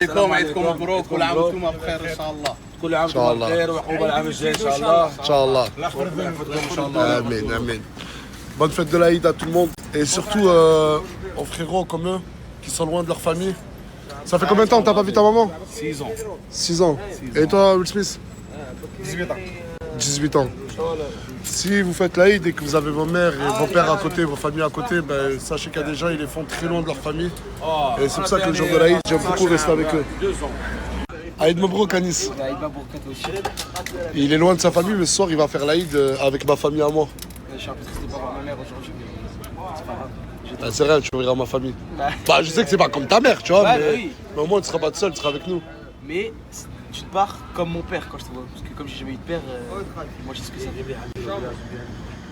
عليكم عيدكم مبروك كل عام وانتم بخير ان شاء الله. كل عام وانتم بخير وعقوبة العام الجاي ان شاء الله. Inch'Allah. Amen, amen. Bonne fête de l'Aïd à tout le monde. Et surtout aux frérots comme eux, qui sont loin de leur famille. Ça fait combien de temps que t'as pas vu ta maman? 6 ans. 6 ans. Et toi, Will Smith? 18 ans. 18 ans. Si vous faites l'Aïd et que vous avez vos mères et vos pères à côté, vos familles à côté, ben, sachez qu'il y a des gens, ils les font très loin de leur famille. Et c'est pour ça que le jour de l'Aïd, j'aime beaucoup rester avec eux. Aïd Mabrouk, Anis. Il est loin de sa famille, mais ce soir, il va faire l'Aïd avec ma famille à moi. Je suis un peu triste de pas voir ma mère aujourd'hui. C'est pas grave. Ah, c'est rien, tu verras ma famille. Bah, je sais que c'est pas comme ta mère, tu vois, Ouais, mais, oui. mais au moins, tu seras pas tout seul, tu seras avec nous. Mais tu te pars comme mon père quand je te vois. Parce que comme j'ai jamais eu de père, moi je sais ce que c'est.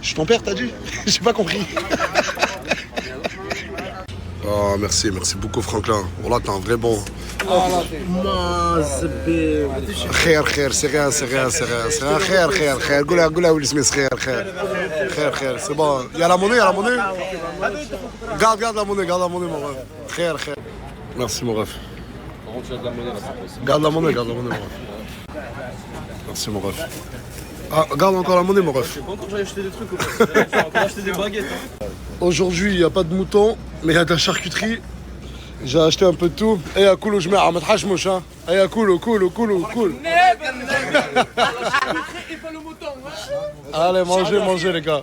Je suis ton père, t'as dit? J'ai pas compris. Oh, merci beaucoup, Franklin. Oh là, t'es un vrai bon. Khair, khair, c'est rien. Khair. Goula, Will Smith, khair. C'est bon. Il y a la monnaie? Garde la monnaie, mon ref. Khair. Merci, mon ref. Garde la monnaie, mon ref. Merci, mon ref. Ah, garde encore la monnaie, mon ref. J'ai pas encore acheté des trucs. J'ai encore acheté des baguettes. Aujourd'hui, il n'y a pas de mouton, mais il y a de la charcuterie. J'ai acheté un peu de tout. Eh, à cool, je mets à mettre hachmouch, hein. Eh, à cool. Allez, mangez, les gars.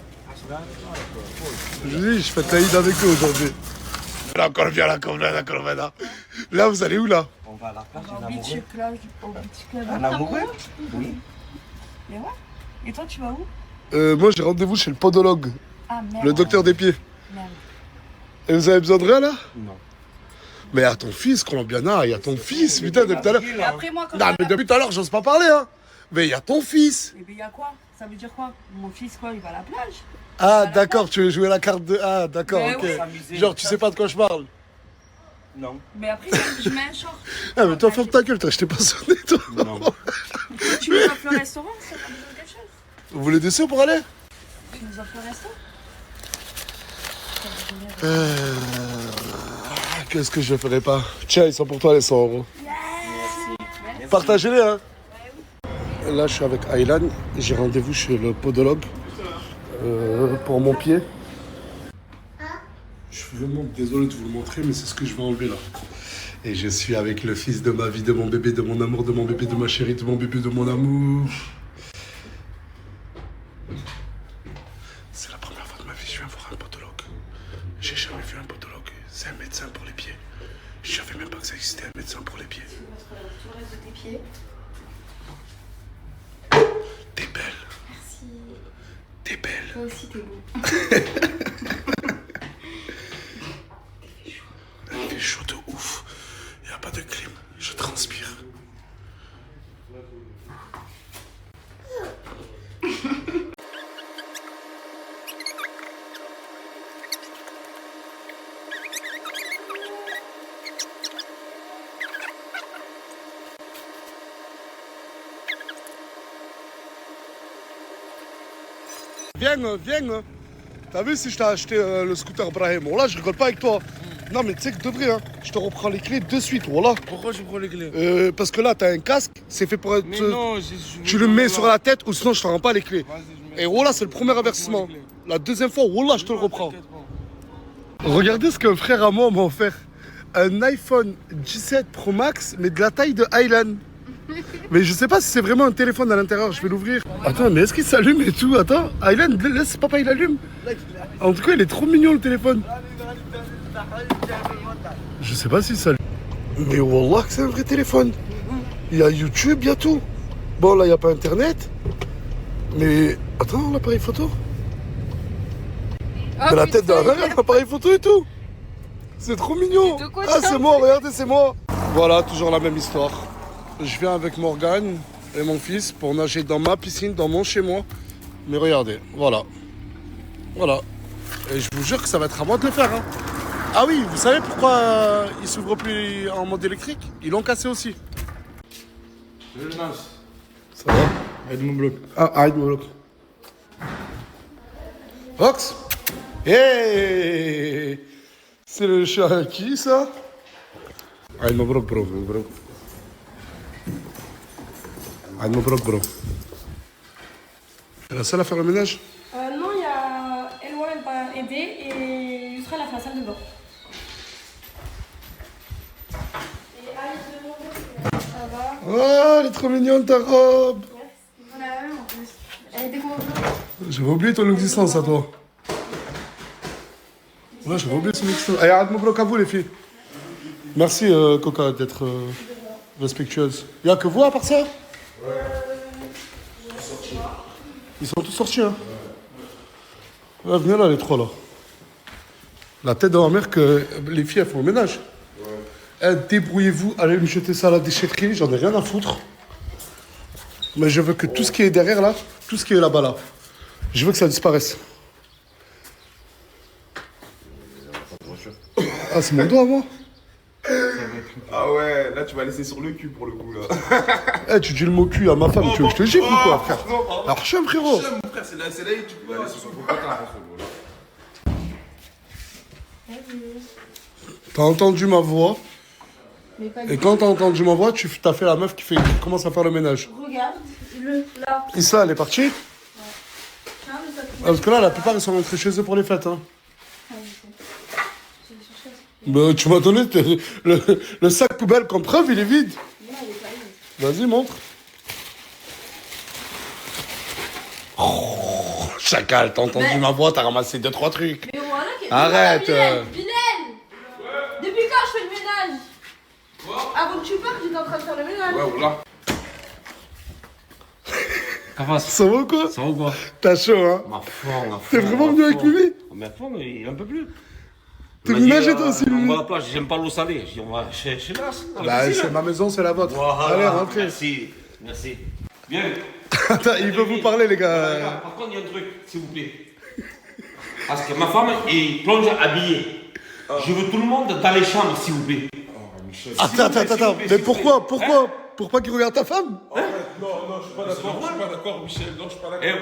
Je vous dis, je fais l'Aïd avec eux aujourd'hui. Là, encore bien, la corvée. Là, vous allez où, là? On va à la plage, Au beach club. Un amoureux? Oui. Et ouais. Et toi, tu vas où? Moi, j'ai rendez-vous chez le podologue, Ah merde. le docteur des pieds. Merde. Et vous avez besoin de rien, là? Non. Mais à ton fils, Colombiana, il y a ton fils, putain, depuis tout à l'heure. Et après, moi, quand Non, mais depuis tout à l'heure, j'ose pas parler, hein. Mais il y a ton fils. Eh bien, il y a quoi? Ça veut dire quoi? Mon fils, quoi, il va à la plage? Ah, d'accord, tu veux jouer la carte de... Ah, d'accord, Mais ok. oui. Genre, tu sais pas de quoi je parle. Non. Mais après, je mets un short. Ah, mais toi, ferme ta gueule, toi, je t'ai pas sonné, toi. Non. Tu nous offres le restaurant? Ça t'a besoin de quelque chose? Vous voulez des sous pour aller? Tu nous offres le resto? Qu'est-ce que je ferais pas? Tiens, ils sont pour toi, les 100 euros. Merci. Partagez-les, hein. Là, je suis avec Aylan. J'ai rendez-vous chez le podologue pour mon pied. Je suis vraiment désolé de vous le montrer, mais c'est ce que je vais enlever là. Et je suis avec le fils de ma vie, de mon bébé, de mon amour, de mon bébé, de ma chérie, de mon bébé, de mon amour. C'est la première fois de ma vie que je viens voir un podologue. J'ai jamais vu un podologue. C'est un médecin pour les pieds. Je savais même pas que ça existait, un médecin pour les pieds. Tout le reste de tes pieds. T'es belle. Merci. T'es belle. Toi aussi, t'es beau. Il fait chaud de ouf. Il n'y a pas de clim. Je transpire. Viens. T'as vu si je t'ai acheté le scooter Brahim? Voilà, je rigole pas avec toi. Non, mais tu sais que de vrai, hein, je te reprends les clés de suite, voilà. Pourquoi je prends les clés? Parce que là, t'as un casque, c'est fait pour être. Mais non, tu le mets sur la tête ou sinon je te rends pas les clés. Vas-y, je mets- Et voilà, c'est le premier avertissement. La deuxième fois, voilà, je te le reprends. T'inquiète pas. Regardez ce qu'un frère à moi m'a offert. Un iPhone 17 Pro Max, mais de la taille de Highland. Mais je sais pas si c'est vraiment un téléphone à l'intérieur, je vais l'ouvrir. Attends, mais est-ce qu'il s'allume et tout? Attends, Highland, laisse papa, il allume. En tout cas, il est trop mignon le téléphone. Je sais pas si ça... Mais wallah que c'est un vrai téléphone. Il y a YouTube, il y a tout. Bon, là, il n'y a pas Internet. Mais... Attends, l'appareil photo. Oh, De la tête d'un l'appareil photo et tout. C'est trop mignon. De quoi Ah, tu c'est moi, regardez, c'est moi. Voilà, toujours la même histoire. Je viens avec Morgane et mon fils pour nager dans ma piscine, dans mon chez-moi. Mais regardez, voilà. Voilà. Et je vous jure que ça va être à moi de le faire, hein. Ah oui, vous savez pourquoi il s'ouvre plus en mode électrique? Ils l'ont cassé aussi. Ça va? Aide mon bloc. Ah, aide mon bloc. Rox? Hey! C'est le chat à qui, ça? عيد مبروك برو. مبروك. عيد مبروك برو. La seule à faire le ménage? Non, il y a Eloi, elle va aider et Yusra, elle a fait la salle de bain. Et Alice de mon ça va. Oh, elle est trop mignonne ta robe. On a la même en plus. Elle était comment? J'avais oublié ton existence à toi. Ouais, j'avais oublié son existence. Allez, arrête mon bloc à vous les filles. Merci Coca d'être respectueuse. Y'a que vous à part ça? Ils sont tous sortis hein. Ouais, venez là les trois là. La tête de ma mère que les filles elles font le ménage. Ouais. Débrouillez-vous, allez me jeter ça à la déchetterie, j'en ai rien à foutre. Mais je veux que tout ce qui est derrière là, tout ce qui est là-bas là, je veux que ça disparaisse. Ah, c'est mon doigt, moi? Ah ouais, là tu vas laisser sur le cul pour le coup là. Eh, tu dis le mot cul à ma femme, tu veux que je te gifle ou quoi, frère? Alors, Hachem, frérot. Hachem, mon frère, c'est là, tu peux aller sur son popotin. T'as entendu ma voix, Mais pas et quand t'as entendu ma voix, tu t'as fait la meuf qui commence à faire le ménage. Regarde, là. Issa, elle est partie? Ah, mais ça Ah, parce que là, la plupart, ils sont rentrés chez eux pour les fêtes, hein. Bah, tu m'as donné le sac poubelle comme preuve, il est vide. Vas-y, montre. Oh, chacal, t'as entendu ma voix, t'as ramassé 2-3 trucs. Mais voilà, Arrête. Bilal, depuis quand je fais le ménage? Avant que tu partes, j'étais en train de faire le ménage. Ouais, voilà. Ça va ou quoi? Ça va ou quoi? T'as chaud, hein? Ma fond, T'es vraiment venu avec lui? Mais à fond, il en peut plus. T'es venu nager toi aussi, On lui? va à la plage, j'aime pas l'eau salée. Je dis, on va chez Nas. Bah, c'est ma maison, c'est la vôtre. Allez, rentrez. Merci, merci. Bien. Attends, il veut vous parler, les gars. Regarde, par contre, il y a un truc, s'il vous plaît. Parce que ma femme, elle plonge habillée. Je veux tout le monde dans les chambres, s'il vous plaît. Attends. Mais pourquoi qu'il regarde ta femme? Non, je suis pas d'accord, Michel. Non, je suis pas d'accord.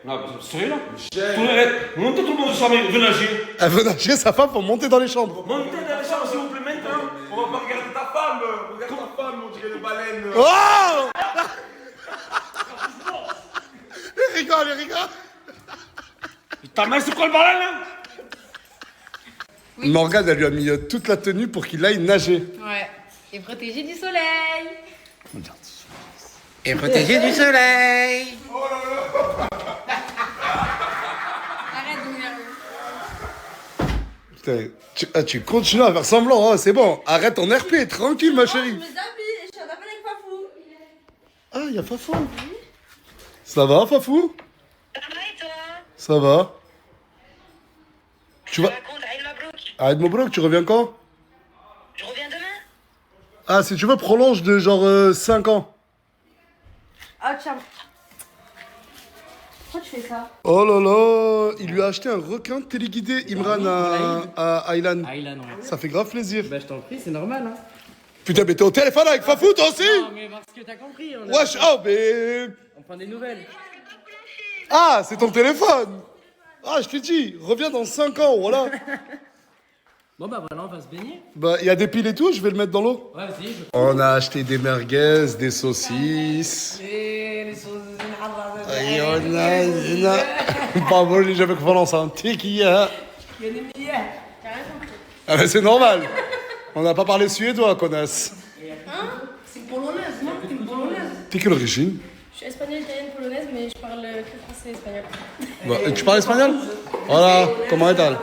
Non, sérieux là? Montez tout le monde dans la chambre, venez nager. Elle veut nager, sa femme, pour monter dans les chambres. Montez dans les chambres, s'il vous plaît, maintenant. On va pas regarder ta femme. Regarde ta femme, on dirait les baleines. Oh! Il rigole. Ta mère, c'est quoi le bordel là? Morgane, elle lui a mis toute la tenue pour qu'il aille nager. Ouais. Et protégé du soleil. Et protégé du soleil. Arrête de m'énerver. Putain, tu continues à faire semblant, hein, c'est bon. Arrête ton RP, tranquille, ma Je chérie. me déshabille et je suis en appel avec Fafou. Ah, il y a Fafou. Ça va, Fafou? Ça va et toi? Ça va. Tu vas... Raconte, Aïd Mabrouk. Aïd Mabrouk, tu reviens quand? Je reviens demain. Ah, si tu veux, prolonge de genre 5 ans. Ah, tiens. Pourquoi tu fais ça? Oh là là, il lui a acheté un requin téléguidé, Imran, à Aylan. Aylan, ouais. Ça fait grave plaisir. Bah, je t'en prie, c'est normal, hein. Putain, mais t'es au téléphone avec Fafou, toi aussi? Non, mais parce que t'as compris. Wesh, oh, mais... On prend des nouvelles. Ah, c'est ton téléphone. Ah, je t'ai dit, reviens dans 5 ans, voilà. Bon, bah voilà, on va se baigner. Bah, il y a des piles et tout, je vais le mettre dans l'eau. Ouais, vas-y. On a acheté des merguez, des saucisses. Et les choses. Et on a... Pas bon, j'avais confiance en Tequila. Ah, mais c'est normal. On n'a pas parlé suédois, connasse. C'est polonaise, non? T'es une polonaise. T'es quelle origine? Je suis espagnole, italienne, polonaise, mais je parle que français et espagnol. Bah, tu parles espagnol? Hola, comment est-ce? Bien.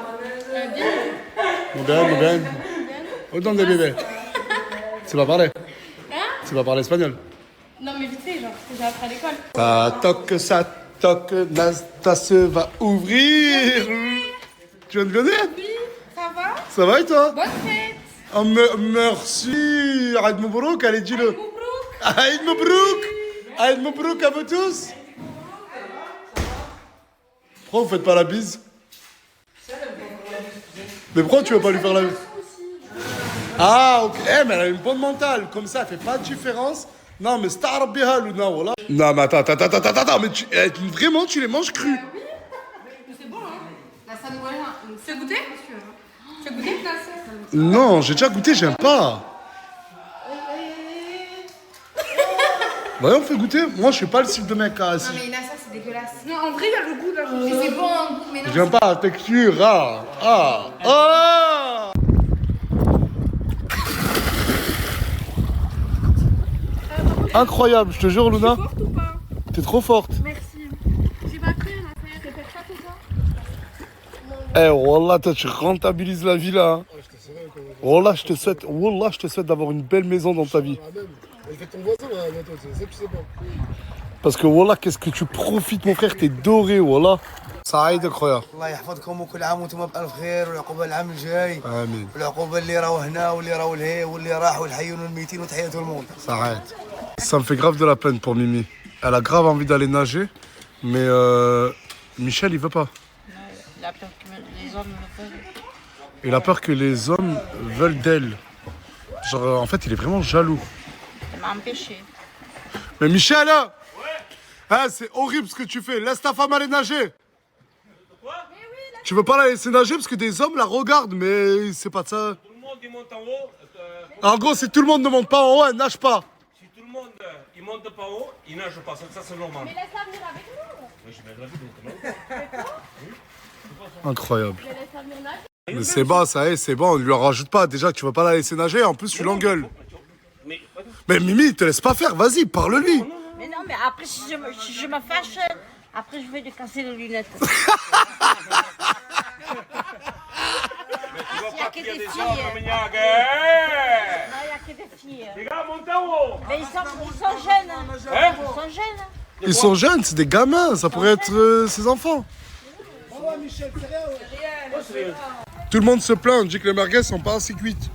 Muy bien. Où donde bébé? Tu vas parler? Hein? Tu vas parler espagnol? Non, mais vite fait, genre, parce que j'ai appris à l'école. Ça toque, Nasta se va ouvrir. Tu viens de venir? Oui, ça va? Ça va et toi? Bonne fête! Oh, merci. Aïd Mabrouk, allez, dis-le. Mabrouk! Aïd Mabrouk. Aïd Mabrouk à vous tous. Pourquoi vous faites pas la bise? Mais pourquoi tu veux pas lui faire la bise? Ah, ok. Eh, mais elle a une bonne mentale. Comme ça, elle fait pas de différence. Non, mais star bihal ou non, voilà. Non, mais attends. Mais vraiment, tu les manges crus. C'est bon, hein? La samouraï, tu as goûté? Tu as goûté? Non, j'ai déjà goûté, j'aime pas. Bah on fait goûter. Moi, je suis pas le style de mec à... Non, mais Ina, ça, c'est dégueulasse. Non, en vrai, il y a le goût là. Mais c'est bon en goût, mais non. J'aime pas la texture. Ah. Ah. Ah. Incroyable, je te jure, Luna. T'es forte ou pas? T'es trop forte. Merci. J'ai pas pris à faire. C'est pour ça que ça. Eh, Wallah, toi, tu rentabilises la vie là. Hein. Wallah, je te souhaite d'avoir une belle maison dans ta vie. Parce que Wallah, qu'est-ce que tu profites, mon frère, t'es doré, Wallah. Ça aide incroyable. الله يحفظكم وكل عام وانتم بألف خير والعقوبة العام الجاي. آمين. والعقوبة اللي راهو هنا واللي راهو لهيه واللي راحوا الحيون والميتين وتحية tout le monde. Ça arrête. Ça me fait grave de la peine pour Mimi. Elle a grave envie d'aller nager, mais Michel, il veut pas. Il a peur que les hommes le veulent. Il a peur que les hommes veulent d'elle. Genre, en fait, il est vraiment jaloux. Il m'a empêché. Mais Michel, hein, hein, c'est horrible ce que tu fais. Laisse ta femme aller nager. Tu veux pas la laisser nager parce que des hommes la regardent, mais c'est pas ça. Tout le monde il monte en haut. En gros, si tout le monde ne monte pas en haut, elle nage pas. Si tout le monde il monte pas en haut, il nage pas. Ça c'est normal. Mais laisse-la venir avec nous. Mais je vais la vie Incroyable. Je laisse la venir nager. Mais c'est bon, ça y est, c'est bon. On lui en rajoute pas. Déjà, tu veux pas la laisser nager. En plus, tu l'engueules. Mais Mimi, il te laisse pas faire. Vas-y, parle-lui. Mais non, mais après, si je me fâche, après, je vais lui casser les lunettes. Il n'y a que des filles. Non, il n'y a que des filles. Les gars, montez en haut. Mais ils sont jeunes. Hein? Ils sont jeunes. Ils sont jeunes, c'est des gamins. Ça pourrait être ses enfants. Tout le monde se plaint. On dit que les merguez sont pas assez cuites.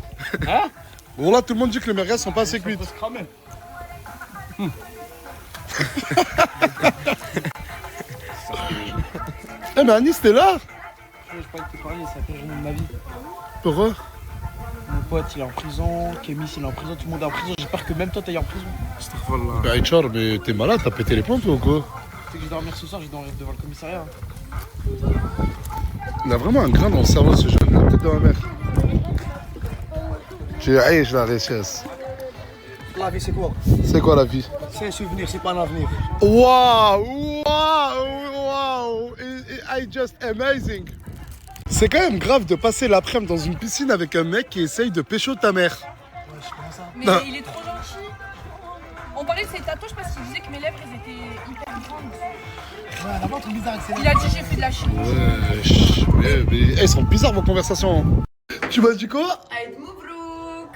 Hein? Bon, là, tout le monde dit que les merguez sont pas assez cuites. Eh mais Anis, t'es là? Je sais pas que t'es parlé, c'est la pire journée de ma vie. Pourquoi? Mon pote il est en prison, Kémis il est en prison, tout le monde est en prison. J'espère que même toi t'es en prison. Bah, Aichar, mais t'es malade, t'as pété les plombs toi ou quoi? Tu sais que je dois dormir ce soir, je dois dormir devant le commissariat. Il a vraiment un grain dans le cerveau ce jeune, la tête de ma mère. J'ai haï la richesse. La vie c'est quoi? C'est quoi la vie? C'est un souvenir, c'est pas un avenir. Waouh! Waouh! Waouh! I just amazing! C'est quand même grave de passer l'après-midi dans une piscine avec un mec qui essaye de pécho ta mère. Mais Non. il est trop gentil. On parlait de ses tatouages parce qu'il disait que mes lèvres elles étaient hyper grandes. Ouais, d'abord, truc bizarre, c'est Il a dit j'ai fait de la chimie. Wesh, mais elles sont bizarres vos conversations. Tu m'as dit quoi? Aïd Moubrouk.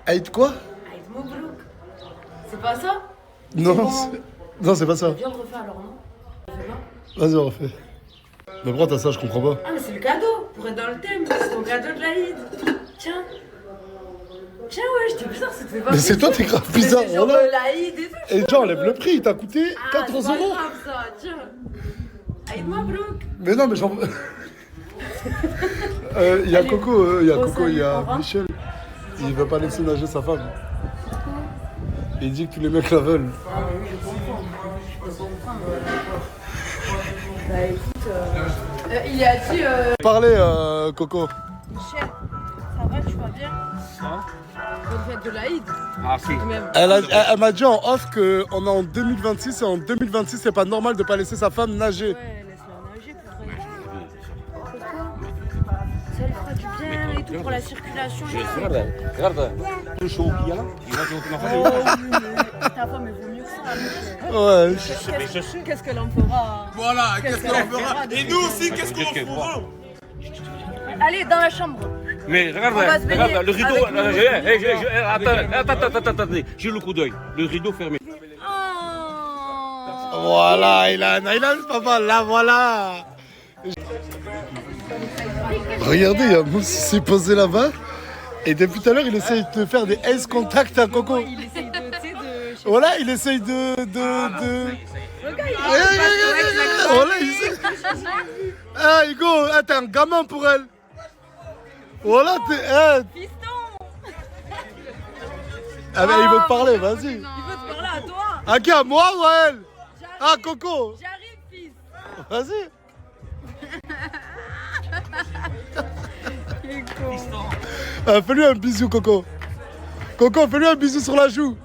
Aïd quoi? Aïd Moubrouk. C'est pas ça? Non, non, c'est pas ça. Viens le refaire alors, non? Vas-y, on refait. Mais pourquoi t'as ça, je comprends pas. Ah mais c'est le cadeau, pour être dans le thème, c'est ton cadeau de l'Aïd. Tiens. Tiens ouais, j'étais bizarre, ça te fait pas Mais c'est toi, t'es grave bizarre, C'est genre voilà. l'Aïd et tout. Et genre, enlève le prix, il t'a coûté Ah, 14 c'est pas euros. grave ça, tiens. Aïd Moubrouk. Mais non, mais j'en... Il y a Coco, il y a Oh, Coco, il y salut, au a revoir. Michel. Il veut pas laisser nager sa femme. Il dit que tous les mecs la veulent. Ah oui, je comprends. Bah écoute, il a dit... Parlez, Coco. Michel, ça va, tu vas bien? Bonne fête de l'Aïd. Ah si. Même. Elle m'a dit en off qu'on est en 2026 et en 2026 c'est pas normal de pas laisser sa femme nager. Ouais, laisse-la nager pour toi. Pourquoi? Ça lui fera du bien et tout pour la circulation. Regarde. Le show qui est là. Il va te Oh, ta femme elle vaut mieux que ça. Michel. Ouais. Qu'est-ce qu'elle en fera? Voilà, qu'est-ce qu'on fera? de Et nous aussi, qu'est-ce qu'on fera? Allez, dans la chambre. Mais regarde, On va se baigner regarde le rideau. avec Attends, j'ai le coup d'œil. Le rideau fermé. Oh. Voilà, Ilan, c'est pas mal, là, voilà. Regardez, il y a Mousse qui s'est posé là-bas. Et depuis tout à l'heure, il essaye de faire des ace contact à Coco. Il essaye de, tu sais, de... Voilà, il essaye de... Le gars, il Voilà, il essaye... Ah, Hugo, ah, t'es un gamin pour elle. Voilà, t'es... Fiston. Ah, mais il veut te parler, vas-y. Il veut te parler à toi. À qui, à moi ou à elle? Ah, Coco. J'arrive, fils. Vas-y. Fais-lui un bisou, Coco. Coco, fais-lui un bisou sur la joue.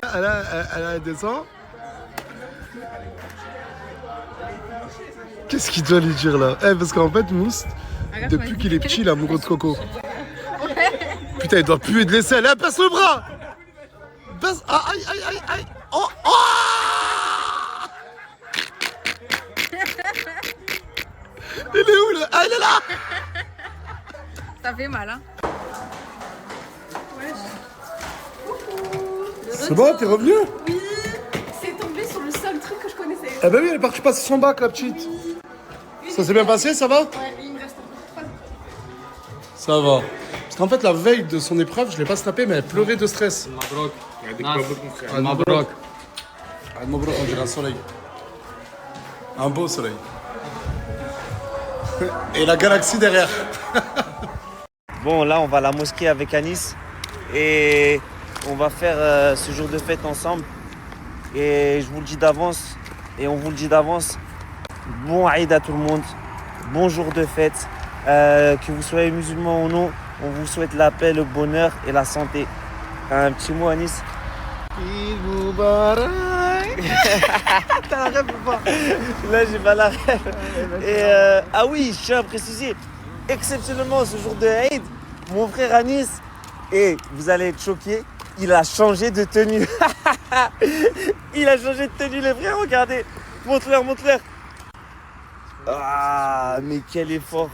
Elle descend. Qu'est-ce qu'il doit lui dire là? Parce qu'en fait, Mousse, depuis qu'il est petit, il est amoureux de Coco. Putain, il doit puer de l'aisselle. Baisse le bras. Baisse. Aïe, aïe, aïe, aïe. Oh, oh. Il est où là? Ah, il est là. Ça fait mal, hein? C'est bon, t'es revenu? Oui, c'est tombé sur le seul truc que je connaissais. Eh ben oui, elle est partie passer son bac, la petite. Ça s'est bien passé, ça va? Ouais, il me reste encore 3 ans. Ça va. Parce qu'en fait, la veille de son épreuve, je l'ai pas snappé, mais elle pleurait de stress. Mabrouk, Mabrouk, on dirait un soleil. Un beau soleil. Et la galaxie derrière. Bon, là, on va à la mosquée avec Anis et on va faire ce jour de fête ensemble. Et je vous le dis d'avance, et on vous le dit d'avance, bon Aïd à tout le monde, bon jour de fête. Que vous soyez musulman ou non, on vous souhaite la paix, le bonheur et la santé. Un petit mot, Anis. Eid Mubarak. T'as la rêve ou pas? Là, j'ai pas la rêve. Et ah oui, je tiens à préciser, exceptionnellement ce jour de Eid, mon frère Anis, et vous allez être choqués, il a changé de tenue. Il a changé de tenue, les frères, regardez. Montre-leur, montre-leur. Ah, mais quel effort.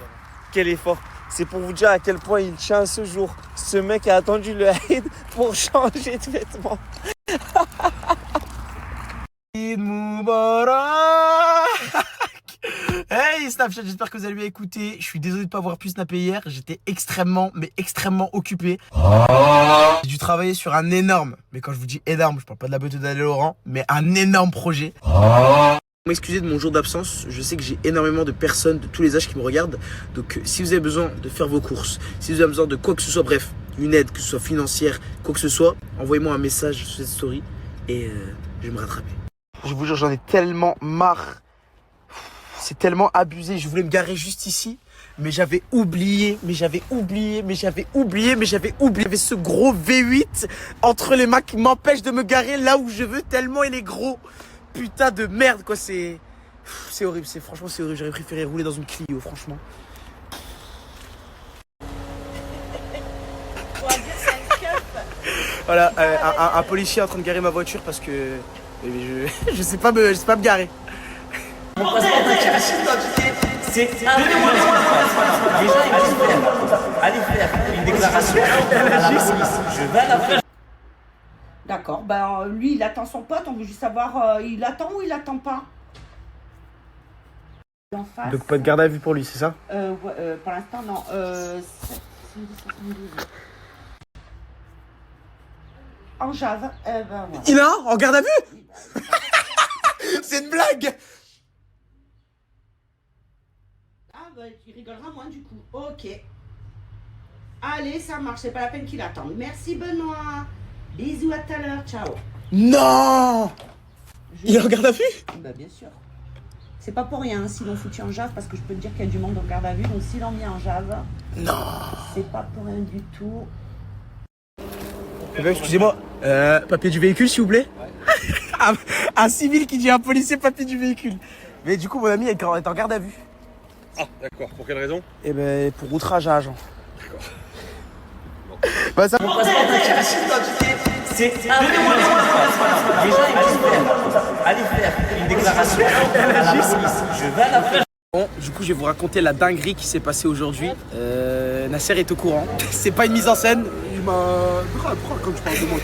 Quel effort. C'est pour vous dire à quel point il tient ce jour. Ce mec a attendu le Eid pour changer de vêtements. Eid Mubarak. Hey Snapchat, j'espère que vous allez bien écouter. Je suis désolé de ne pas avoir pu snapper hier. J'étais extrêmement occupé. J'ai dû travailler sur un énorme, mais quand je vous dis énorme, je parle pas de la beauté d'Alain Laurent, mais un énorme projet. M'excuser de mon jour d'absence, je sais que j'ai énormément de personnes de tous les âges qui me regardent. Donc si vous avez besoin de faire vos courses, si vous avez besoin de quoi que ce soit, bref, une aide, que ce soit financière, quoi que ce soit, envoyez-moi un message sur cette story et je vais me rattraper. Je vous jure, j'en ai tellement marre. C'est tellement abusé. Je voulais me garer juste ici, mais j'avais oublié. Il y avait ce gros V8 entre les mains qui m'empêche de me garer là où je veux tellement il est gros. Putain de merde quoi, c'est horrible, franchement c'est horrible, j'aurais préféré rouler dans une Clio, franchement. Voilà, un policier en train de garer ma voiture parce que je sais pas me garer. Mon passeport de Kirachi d'identité, c'est... Allez faire une déclaration à la police, je vais à la faire. D'accord, ben lui il attend son pote, on veut juste savoir, il attend ou il attend pas? En face. Donc pas de garde à vue pour lui, c'est ça? Pour l'instant non, en Java, ben voilà. Il a en garde à vue. C'est une blague. Ah bah tu rigoleras moins du coup, ok. Allez, ça marche, c'est pas la peine qu'il attende. Merci Benoît. Bisous, à tout à l'heure, ciao. Non. Il est en garde à vue? Bah bien sûr. C'est pas pour rien s'ils l'ont foutu en Java, parce que je peux te dire qu'il y a du monde en garde à vue, donc s'ils l'ont mis en Java, non, c'est pas pour rien du tout. Excusez-moi, papier du véhicule s'il vous plaît. Un civil qui dit à un policier papier du véhicule. Mais du coup mon ami est en garde à vue. Ah, d'accord. Pour quelle raison? Eh ben pour outrage à agent. D'accord. Bah, ça... Mon passeport de Kirachi d'identité, c'est... Allez faire une déclaration à la police, je vais à la faire. Bon, du coup je vais vous raconter la dinguerie qui s'est passée aujourd'hui. Nasser est au courant. C'est pas une mise en scène. Il m'a... Pourquoi quand tu parles de moi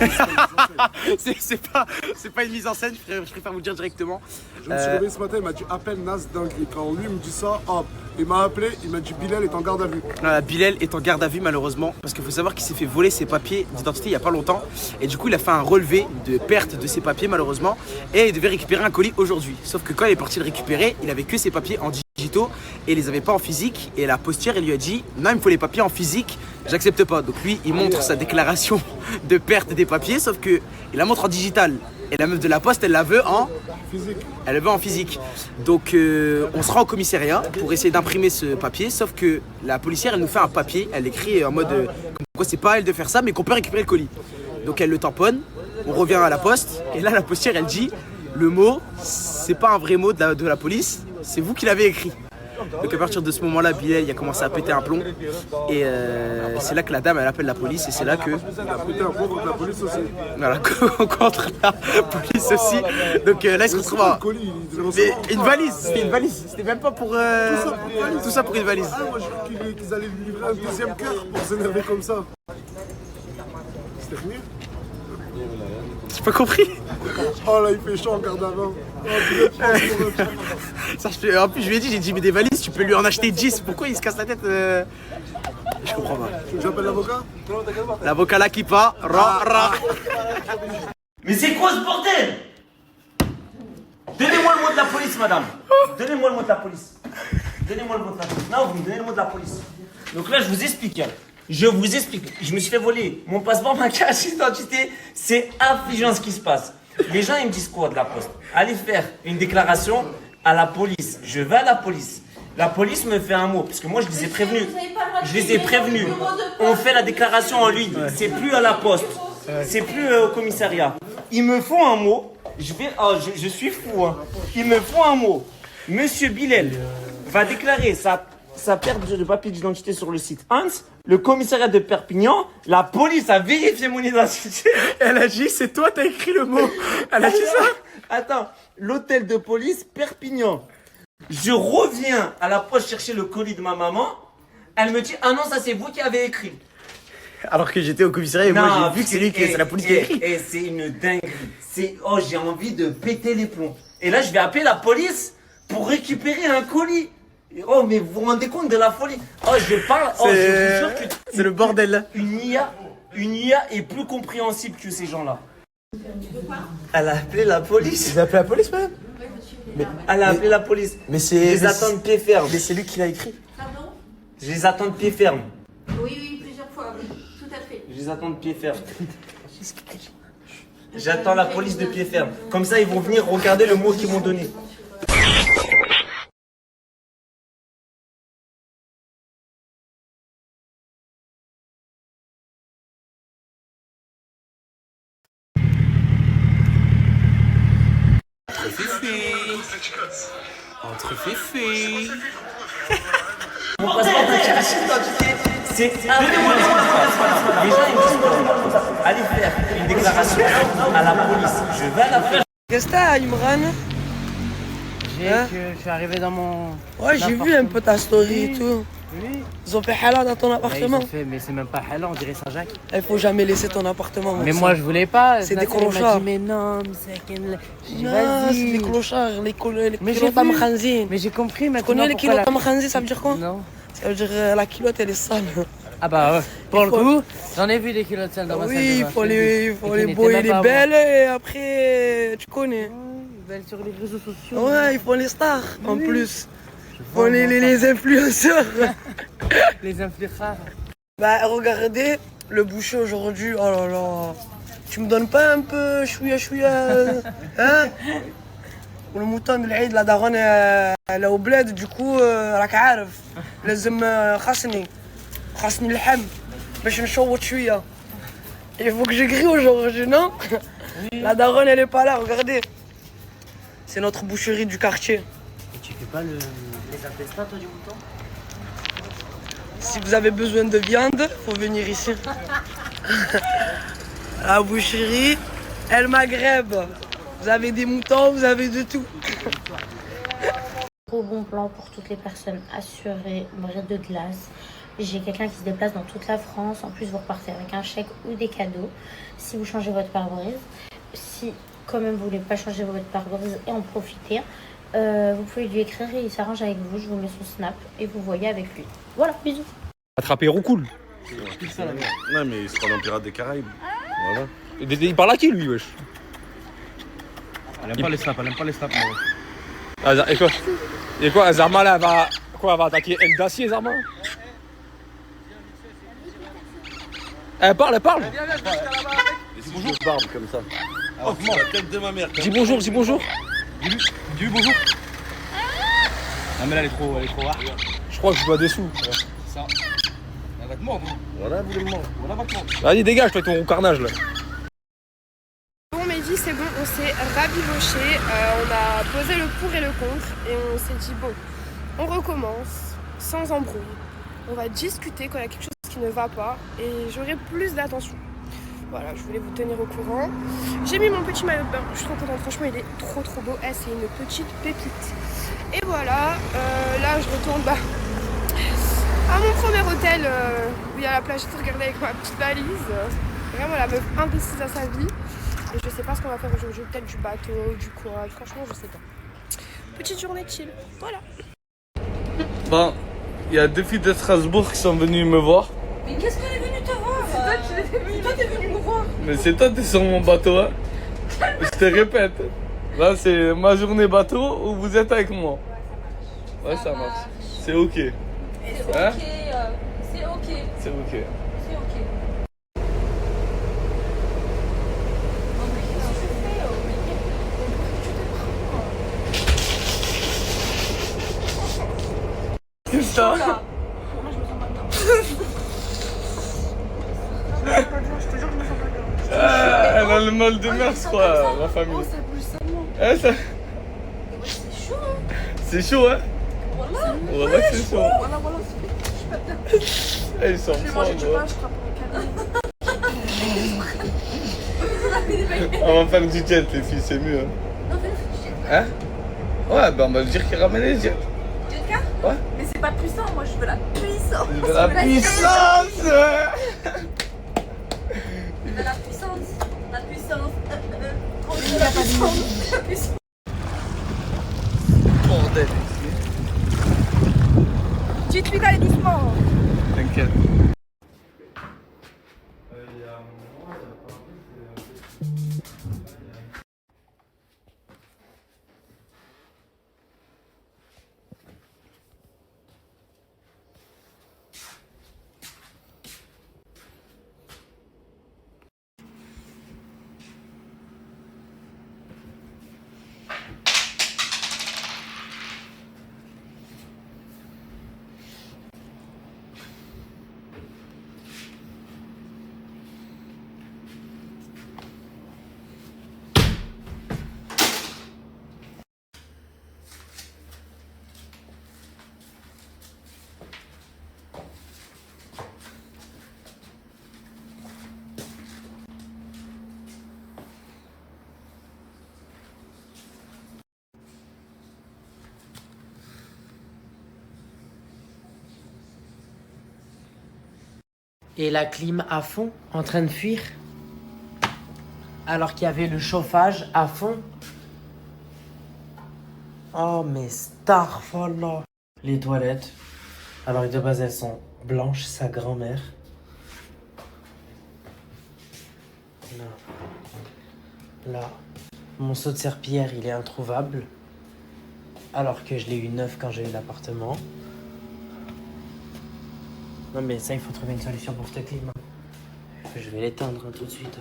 c'est pas une mise en scène, je préfère vous le dire directement. Je me suis réveillé ce matin, il m'a dit appelle Nas dinguerie. Quand lui me dit ça, hop, il m'a appelé, il m'a dit Bilal est en garde à vue. Bilal est en garde à vue malheureusement, parce qu'il faut savoir qu'il s'est fait voler ses papiers d'identité il y a pas longtemps. Et du coup il a fait un relevé de perte de ses papiers malheureusement. Et il devait récupérer un colis aujourd'hui. Sauf que quand il est parti le récupérer, il avait que ses papiers en digitaux et il les avait pas en physique. Et la postière elle lui a dit non, il me faut les papiers en physique, j'accepte pas. Donc lui il montre sa déclaration de perte des papiers, sauf que il la montre en digital. Et la meuf de la poste, elle la veut en Physique. Elle le veut en physique. Donc on se rend au commissariat pour essayer d'imprimer ce papier. Sauf que la policière, elle nous fait un papier. Elle écrit en mode comme quoi c'est pas à elle de faire ça, mais qu'on peut récupérer le colis. Donc elle le tamponne. On revient à la poste. Et là, la postière, elle dit le mot, c'est pas un vrai mot de la police. C'est vous qui l'avez écrit. Donc à partir de ce moment-là, Bilal il a commencé à péter un plomb. Et c'est là que la dame, elle appelle la police. Et c'est là que... Elle a pété un plomb contre la police aussi. Voilà, contre la police aussi. Donc là, il se retrouve à... Une valise, c'était une valise. C'était même pas pour... Tout ça pour une valise. Ah, moi je crois qu'ils allaient lui livrer un deuxième cœur pour s'énerver comme ça. C'était fini? J'ai pas compris. Oh là, il fait chaud en garde à vin. En plus, je lui ai dit, j'ai dit, mais des valises, tu peux lui en acheter 10. Pourquoi il se casse la tête Je comprends pas. J'appelle l'avocat? L'avocat là qui part. Ra. Mais c'est quoi ce bordel? Donnez-moi le mot de la police, madame. Donnez-moi le mot de la police. Donnez-moi le mot de la police. Non, vous me donnez le mot de la police. Donc là, je vous explique. Je vous explique. Je me suis fait voler mon passeport, ma carte d'identité. C'est affligeant ce qui se passe. Les gens, ils me disent quoi de la poste? Allez faire une déclaration à la police. Je vais à la police. La police me fait un mot, parce que moi, je les ai prévenus. Je les ai prévenus. On fait la déclaration en ligne. C'est plus à la poste. C'est plus au commissariat. Ils me font un mot. Je suis fou. Hein. Ils me font un mot. Monsieur Bilal va déclarer sa perte de papier d'identité sur le site Hans. Le commissariat de Perpignan, la police a vérifié mon identité. Elle a dit, c'est toi, t'as écrit le mot. Elle a dit ça. Attends, l'hôtel de police Perpignan. Je reviens à la poste chercher le colis de ma maman. Elle me dit, ah non, ça c'est vous qui avez écrit. Alors que j'étais au commissariat et moi j'ai vu que c'est la police qui a écrit. Et c'est une dinguerie. Oh, j'ai envie de péter les plombs. Et là, je vais appeler la police pour récupérer un colis. Oh, mais vous vous rendez compte de la folie? Oh, je parle. Oh, je vous jure que c'est le bordel. Une IA est plus compréhensible que ces gens-là. Elle a appelé la police. Vous avez appelé la police, madame? Elle a appelé la police. Mais c'est. Je les attends de pied ferme. Mais c'est lui qui l'a écrit. Pardon? Je les attends de pied ferme. Oui, plusieurs fois, oui, tout à fait. Je les attends de pied ferme. J'attends la police de pied ferme. Comme ça, ils vont venir regarder le mot qu'ils m'ont donné. Entre Fifi. Mon passeport de carte d'identité, c'est donnez-moi les gens, ils me disent quoi? Allez faire une déclaration à la police. Je vais à la faire. Qu'est-ce que t'as, Imran? Je suis arrivé dans mon... Ouais, j'ai vu un peu ta story et tout. Oui. Ils ont fait halal dans ton appartement. Ils ont fait, mais c'est même pas halal, on dirait Saint-Jacques. Il faut jamais laisser ton appartement. Mais moi je voulais pas. C'est des Nasser, il m'a clochards. dit, mais non, mais c'est qu'elle... J'ai dit, Non, vas-y. c'est des clochards, les Mais kilotes j'ai vu. Khanzi. Mais j'ai compris Tu maintenant. connais les pourquoi kilotes Khanzi, ça veut dire quoi? Non. Ça veut dire la culotte elle est sale. Ah bah ouais. Pour le coup, j'en ai vu des culottes sales dans ma salle de bain. Oui, il faut les n'étaient beaux et même les pas belles et après tu connais. Belles sur les réseaux sociaux. Ouais, ils font les stars en Oui. plus. Ils font les influenceurs. Les influenceurs. Bah regardez, le boucher aujourd'hui, oh là là. Tu me donnes pas un peu chouïa hein? Le mouton de l'Aïd, la daronne elle est au bled, du coup راك عارف لازم خاصني اللحم باش نشوط شوية. Il faut que je grille aujourd'hui, non? La daronne elle est pas là, regardez. C'est notre boucherie du quartier. Et tu fais pas les intestins toi du mouton? Si vous avez besoin de viande, faut venir ici. La boucherie El Maghreb. Vous avez des moutons, vous avez de tout. Trop bon plan pour toutes les personnes assurées, bride de glace. J'ai quelqu'un qui se déplace dans toute la France. En plus, vous repartez avec un chèque ou des cadeaux si vous changez votre pare-brise. Si quand même vous voulez pas changer votre pare-brise et en profiter, vous pouvez lui écrire et il s'arrange avec vous. Je vous mets son snap et vous voyez avec lui. Voilà, bisous. Attraper Roucoule. Non, mais il sera dans Pirates des Caraïbes. Voilà. Il parle à qui lui, wesh? Elle aime pas les snaps, moi. Ah, et quoi, Zarma là, elle va attaquer El Dacier, Zarma? Elle parle. Bonjour. Barbe comme ça. Oh, la tête de ma mère. Dis bonjour, dis bonjour. Dis bonjour. Non mais là elle est trop rare. Je crois que je dois des sous. Ça. Elle va te mordre. Voilà, vous voulez me mordre. Voilà, va te mordre. Vas-y, dégage, toi, ton carnage là. Bon Mehdi, c'est bon, on s'est rabiboché, on a posé le pour et le contre et on s'est dit bon, on recommence, sans embrouille. On va discuter quand il y a quelque chose qui ne va pas et j'aurai plus d'attention. Voilà, je voulais vous tenir au courant. J'ai mis mon petit maillot de bain, je suis trop contente, franchement il est trop beau. C'est une petite pépite. Et voilà, là je retourne à mon premier hôtel où il y a la plage, j'ai regardé avec ma petite valise. Vraiment la meuf indécise à sa vie. Et je sais pas ce qu'on va faire aujourd'hui, peut-être du bateau, du quad, franchement je sais pas. Petite journée chill, voilà. Bon, il y a 2 filles de Strasbourg qui sont venues me voir. Mais qu'est-ce qu'elle est venue te voir? C'est toi qui es venu me voir. Mais c'est toi, t'es sur mon bateau, hein. Je te répète. Là, c'est ma journée bateau où vous êtes avec moi. Ouais, ça marche. C'est ok. C'est Hein? ok, c'est ok. C'est ok. C'est ok. Qu'est-ce que t'as? Elle a le mal de mer, je crois, la famille. Oh, ça bouge seulement. Hein, ça... C'est chaud, hein. C'est chaud, hein? Voilà, c'est chaud. Voilà, Ils sont je vais forts, manger du gros. pain, je crois, pour le On va faire du jet, les filles, c'est mieux. Hein? Non, fais-le du jet. Hein? Ouais, ben on va dire qu'il ramène les jets. Jet car? Ouais. Mais c'est pas puissant, moi je veux la puissance. Il veut la puissance! Il veut la puissance. La puissance. On veut la puissance. La puissance. Bordel. Dites-lui d'aller doucement. T'inquiète. Et la clim à fond, en train de fuir. Alors qu'il y avait le chauffage à fond. Oh mais starfallah. Les toilettes. Alors de base elles sont blanches, sa grand-mère. Là, mon seau de serpillière il est introuvable. Alors que je l'ai eu neuf quand j'ai eu l'appartement. Non mais ça il faut trouver une solution pour cette clim. Je vais l'éteindre tout de suite.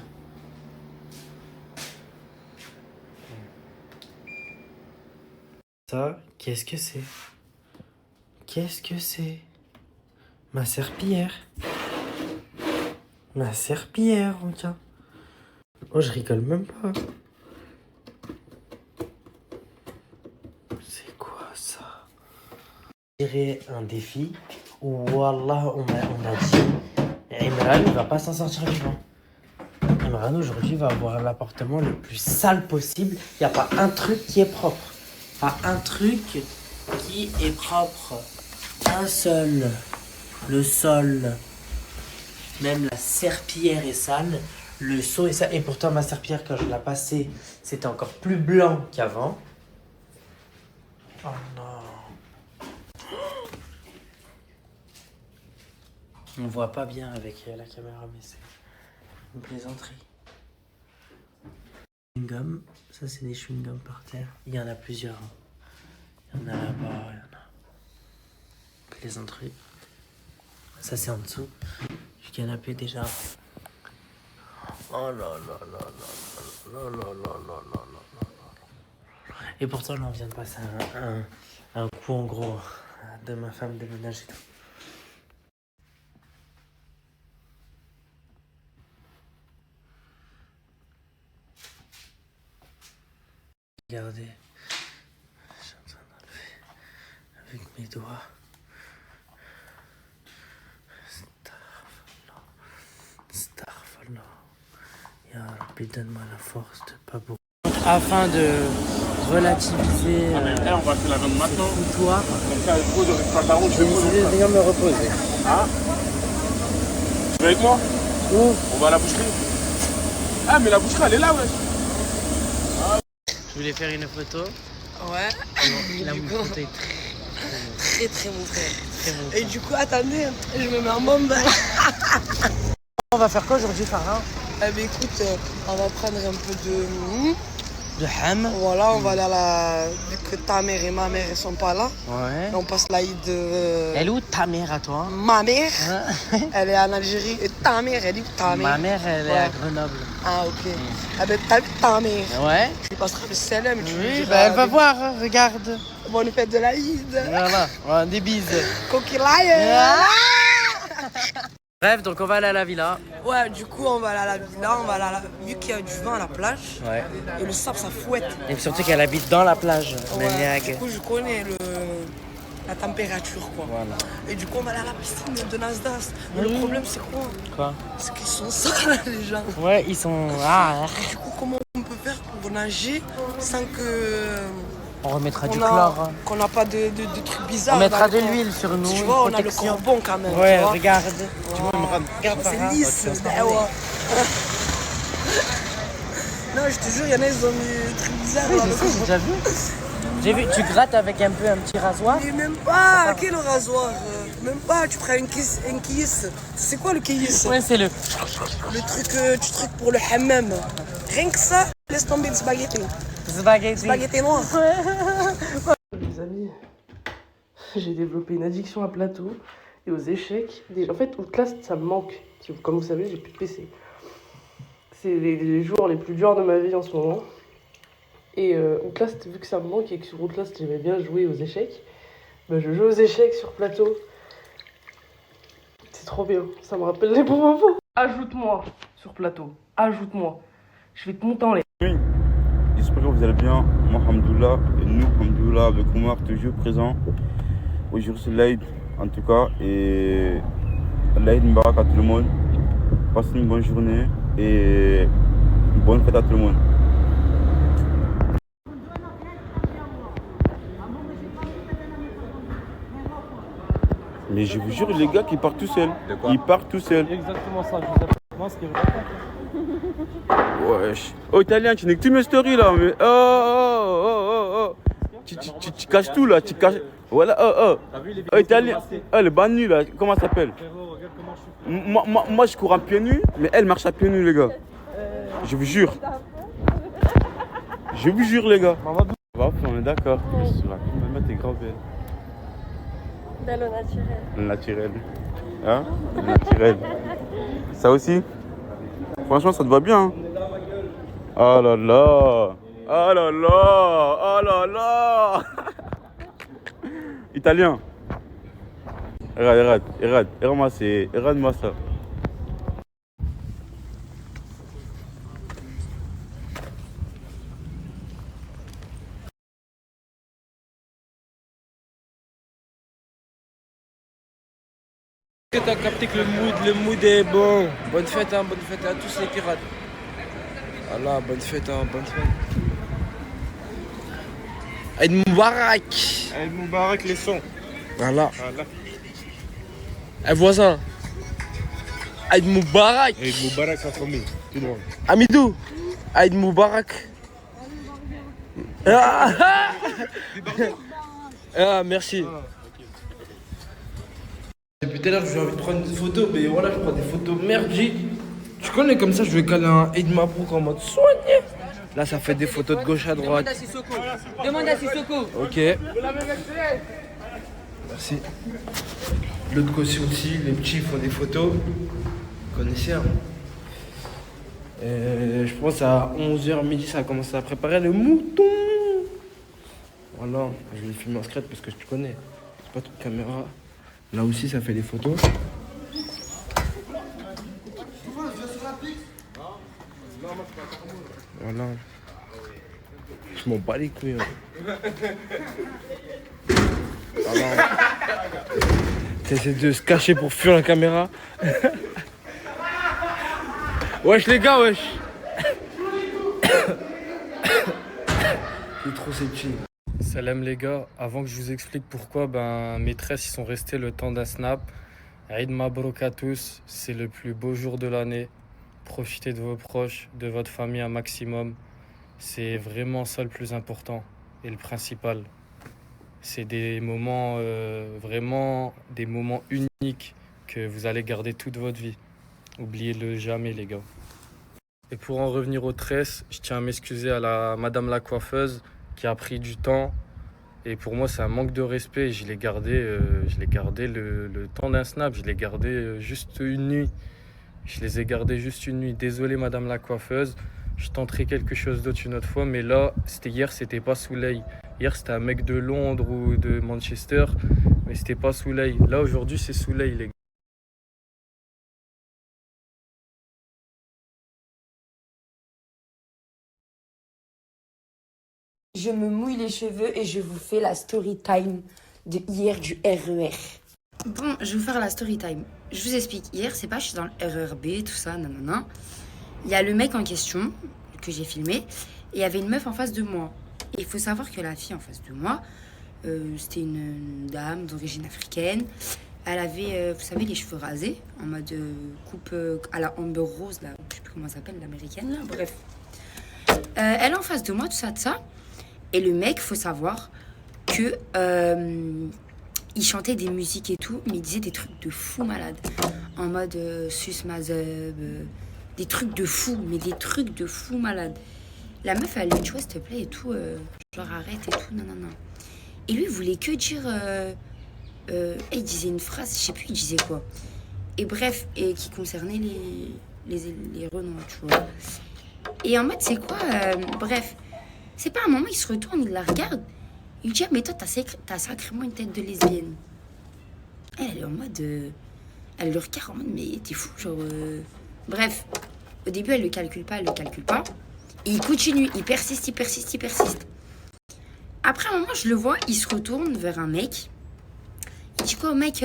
Ça, qu'est-ce que c'est? Qu'est-ce que c'est? Ma serpillière. Ma serpillière, tiens. Oh, je rigole même pas. C'est quoi ça? Je dirais un défi où, Wallah, on a dit Imran ne va pas s'en sortir vivant. Imran aujourd'hui va avoir l'appartement le plus sale possible. Il n'y a pas un truc qui est propre. Pas un truc qui est propre. Un seul. Le sol. Même la serpillière est sale. Le seau est sale. Et pourtant, ma serpillière, quand je l'ai passée, c'était encore plus blanc qu'avant. Oh non. On voit pas bien avec la caméra, mais c'est une plaisanterie. Chewing-gum. Ça, c'est des chewing-gums par terre. Il y en a plusieurs. Il y en a là-bas, il y en a. Plaisanterie. Ça, c'est en dessous. Du canapé déjà. Oh là là là là là là là là là là. Et pourtant, là, on vient de passer un coup, en gros, de ma femme de ménage et tout. Regardez, je suis en train d'enlever avec mes doigts. Starfallah. Ya Rabbi, donne-moi la force de pas beaucoup. Afin de relativiser on va faire la même maintenant. ce foutoir, Comme ça, il faut de pantalon, je vais décider de venir me reposer. Ah. Tu veux avec moi? Où? On va à la boucherie. Ah, mais la boucherie, elle est là, ouais. Je voulais faire une photo. Ouais. La photo est Très mon frère. Et du coup, attendez, je me mets en bombe. On va faire quoi aujourd'hui, Farah? Eh bien écoute, on va prendre un peu de ham. Voilà, on va aller à la... Vu que ta mère et ma mère, elles sont pas là. Ouais. On passe l'Aïd... Elle est où ta mère à toi? Ma mère, elle est en Algérie. Et ta mère, elle est où ta mère? Ma mère, elle est à Grenoble. Ah, ok. Eh ben, t'as vu ta mère? Ouais. Tu lui passeras le salam. Oui, bah, elle va voir, hein, regarde. Bonne fête de l'Aïd. Voilà, des bises. Coquillaille. Bref, donc on va aller à la villa. Ouais, du coup, on va aller à la villa, vu qu'il y a du vent à la plage. Ouais. Et le sable, ça fouette. Et surtout qu'elle habite dans la plage, Ouais, maniaque. du coup, je connais la température, quoi. Voilà. Et du coup, on va aller à la piscine de Nasdaq. Mais le problème, c'est quoi? Quoi? C'est qu'ils sont sales, les gens. Ouais, ils sont... Ah. Et du coup, comment on peut faire pour nager sans que... On remettra du chlore. Qu'on n'a pas de trucs bizarres. On mettra de l'huile sur nous. Tu vois, on a le corps bon quand même. Ouais, tu vois. regarde. Tu vois, regarde, c'est lisse. Ouais. Non, je te jure, il y en a, ils ont mis des trucs bizarres. Oui, j'ai déjà vu. J'ai vu, tu grattes avec un petit rasoir. Mais même pas, quel rasoir? Même pas, tu prends une kiss. C'est quoi le kiss? Ouais, c'est le truc, tu trucs pour le hammam. Rien que ça, laisse tomber le spaghetti. Spaghetti noir. Les amis, j'ai développé une addiction à plateau et aux échecs. En fait, Outlast, ça me manque. Comme vous savez, j'ai plus de PC. C'est les jours les plus durs de ma vie en ce moment. Et Outlast, vu que ça me manque et que sur Outlast, j'aimais bien jouer aux échecs, bah, je joue aux échecs sur plateau. C'est trop bien, ça me rappelle les bons moments. Ajoute-moi sur plateau, ajoute-moi. Je vais te monter en l'air. Oui, j'espère que vous allez bien. Moi, alhamdoulilah, et nous, alhamdoulilah, avec Omar, toujours présent. Aujourd'hui, c'est l'Aïd, en tout cas. Et l'Aïd Mbarak à tout le monde. Passez une bonne journée et une bonne fête à tout le monde. Mais je vous jure, les gars qui partent tout seuls. Ils partent tout seuls. Exactement ça, je pense qu'il Wesh. Oh, Italien, tu n'es que tu mes stories là. Mais... Oh. Tu caches tout là. Tu caches. Voilà, oh, Italien. Oh, le bannu là. Comment ça s'appelle? Moi, je cours en pieds nus, mais elle marche à pieds nus, les gars. Je vous jure. Je vous jure, les gars. On est d'accord. Maman, t'es grave belle. Belle au naturel. Le naturel. Hein? Le naturel. Ça aussi? Franchement, ça te va bien. Hein? Oh là là. Oh là là. Oh là là. Italien. Regarde-moi ça. T'as capté que le mood est bon. Bonne fête à tous les pirates. Voilà, bonne fête. Aïd Moubarak les sons. Voilà. Eh voisin. Aïd Moubarak. Aïd Moubarak sa famille. Tout droit. Amidou. Aïd Moubarak. Merci. Depuis tout à l'heure, j'ai envie de prendre des photos, mais voilà, je prends des photos merdiques. Tu connais, comme ça, je vais caler un Aïd Mabrouk en mode soigné. Là, ça fait des photos de gauche à droite. Demande à Sissoko. Ok. Merci. L'autre côté aussi, les petits font des photos. Vous connaissez, hein. Je pense à 11h midi, ça a commencé à préparer le mouton. Voilà, je l'ai filmé en secret parce que tu connais. C'est pas toute caméra. Là aussi, ça fait des photos. Voilà. Je m'en bats les couilles. Voilà. T'essaies de se cacher pour fuir la caméra. Wesh les gars, wesh. Il est trop sexy. Salam les gars, avant que je vous explique pourquoi mes tresses ils sont restés le temps d'un snap. Eid Mabrouk à tous, c'est le plus beau jour de l'année. Profitez de vos proches, de votre famille un maximum. C'est vraiment ça le plus important et le principal. C'est des moments, vraiment des moments uniques que vous allez garder toute votre vie. Oubliez-le jamais les gars. Et pour en revenir aux tresses, je tiens à m'excuser à madame la coiffeuse qui a pris du temps. Et pour moi, c'est un manque de respect. Je l'ai gardé le temps d'un snap. Je l'ai gardé juste une nuit. Je les ai gardés juste une nuit. Désolé, madame la coiffeuse. Je tenterai quelque chose d'autre une autre fois. Mais là, c'était pas Soleil. Hier, c'était un mec de Londres ou de Manchester. Mais c'était pas Soleil. Là, aujourd'hui, c'est Soleil, les gars. Je me mouille les cheveux et je vous fais la story time de hier du RER. Bon, je vais vous faire la story time. Je vous explique. Hier, c'est pas, je suis dans le RERB, tout ça, nanana. Il y a le mec en question que j'ai filmé et il y avait une meuf en face de moi. Et il faut savoir que la fille en face de moi, c'était une dame d'origine africaine. Elle avait, vous savez, les cheveux rasés en mode coupe à la Amber Rose, là, je sais plus comment ça s'appelle, l'américaine, là, bref. Elle est en face de moi, tout ça, de ça. Et le mec, faut savoir que il chantait des musiques et tout, mais il disait des trucs de fou malade. En mode sus mazeb, des trucs de fou, mais des trucs de fou malade. La meuf, elle lui dit, s'il te plaît, et tout, genre arrête et tout, non, non, non. Et lui, il voulait que dire, il disait une phrase, je sais plus, il disait quoi. Et bref, et qui concernait les Renois, tu vois. Et en mode, c'est quoi, bref. C'est pas un moment, il se retourne, il la regarde. Il dit, mais toi, t'as sacrément une tête de lesbienne. Elle est en mode... elle le regarde en mode, mais t'es fou, genre... Bref, au début, elle le calcule pas. Et il continue, il persiste. Après un moment, je le vois, il se retourne vers un mec. Il dit quoi au mec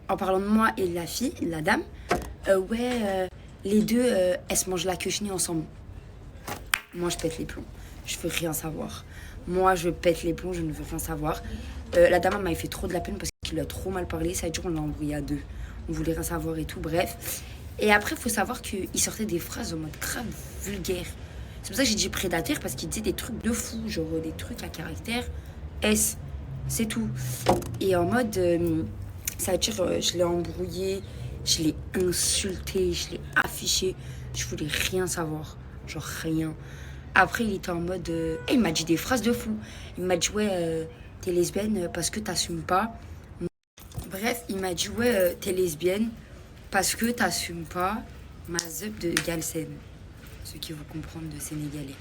en parlant de moi et de la fille, de la dame, les deux, elles se mangent la queue chenille ensemble. Moi, je pète les plombs. Je veux rien savoir. Moi, je pète les plombs, je ne veux rien savoir. La dame m'avait fait trop de la peine parce qu'il a trop mal parlé. Ça a duré, on l'a embrouillé à deux. On voulait rien savoir et tout, bref. Et après, il faut savoir qu'il sortait des phrases en mode grave vulgaire. C'est pour ça que j'ai dit prédateur, parce qu'il disait des trucs de fou, genre des trucs à caractère S. C'est tout. Et en mode, ça veut dire, je l'ai embrouillé, je l'ai insulté, je l'ai affiché. Je voulais rien savoir. Genre rien. Après, il était en mode... il m'a dit des phrases de fou. Il m'a dit, t'es lesbienne parce que t'assumes pas. Bref, il m'a dit, t'es lesbienne parce que t'assumes pas ma zeb de Galsen. Ceux qui vont comprendre de Sénégalais.